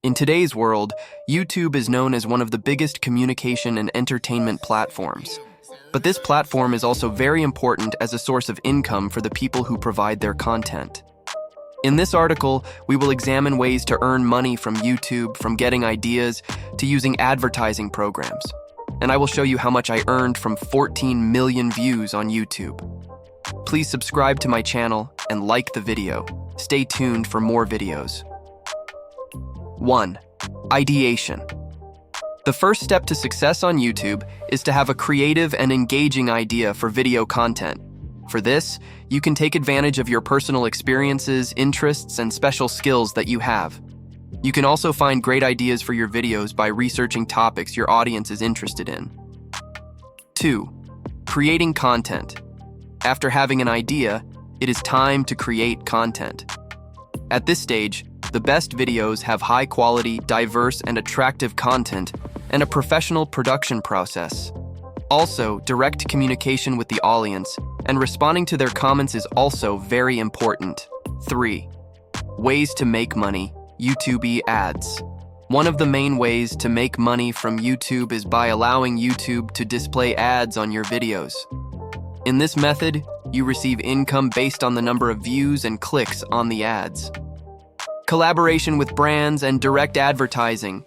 In today's world, YouTube is known as one of the biggest communication and entertainment platforms. But this platform is also very important as a source of income for the people who provide their content. In this article, we will examine ways to earn money from YouTube, from getting ideas to using advertising programs. And I will show you how much I earned from 14 million views on YouTube. Please subscribe to my channel and like the video. Stay tuned for more videos. 1. Ideation. The first step to success on YouTube is to have a creative and engaging idea for video content. For this, you can take advantage of your personal experiences, interests, and special skills that you have. You can also find great ideas for your videos by researching topics your audience is interested in. 2. Creating content. After having an idea, it is time to create content. At this stage, the best videos have high-quality, diverse, and attractive content and a professional production process. Also, direct communication with the audience and responding to their comments is also very important. 3. Ways to make money. YouTube ads. One of the main ways to make money from YouTube is by allowing YouTube to display ads on your videos. In this method, you receive income based on the number of views and clicks on the ads. Collaboration with brands and direct advertising.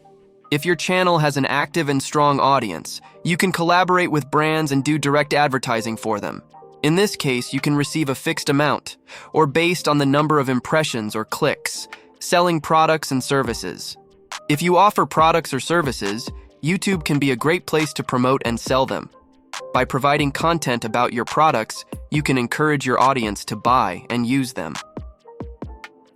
If your channel has an active and strong audience, you can collaborate with brands and do direct advertising for them. In this case, you can receive a fixed amount, or based on the number of impressions or clicks, selling products and services. If you offer products or services, YouTube can be a great place to promote and sell them. By providing content about your products, you can encourage your audience to buy and use them.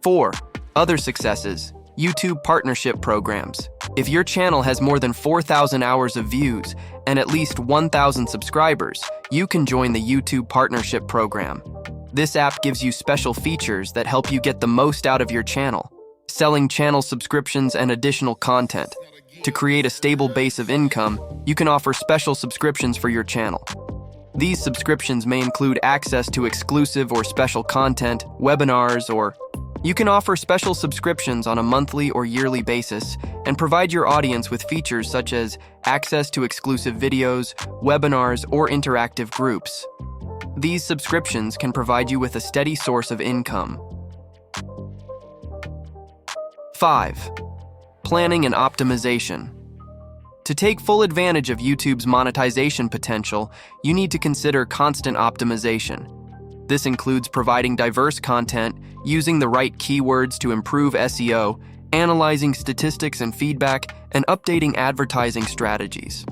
4. Other successes. YouTube partnership programs. If your channel has more than 4,000 hours of views and at least 1,000 subscribers, you can join the YouTube partnership program. This app gives you special features that help you get the most out of your channel, selling channel subscriptions and additional content. To create a stable base of income, you can offer special subscriptions for your channel. These subscriptions may include access to exclusive or special content, webinars, or you can offer special subscriptions on a monthly or yearly basis and provide your audience with features such as access to exclusive videos, webinars, or interactive groups. These subscriptions can provide you with a steady source of income. 5. Planning and optimization. To take full advantage of YouTube's monetization potential, you need to consider constant optimization. This includes providing diverse content, using the right keywords to improve SEO, analyzing statistics and feedback, and updating advertising strategies.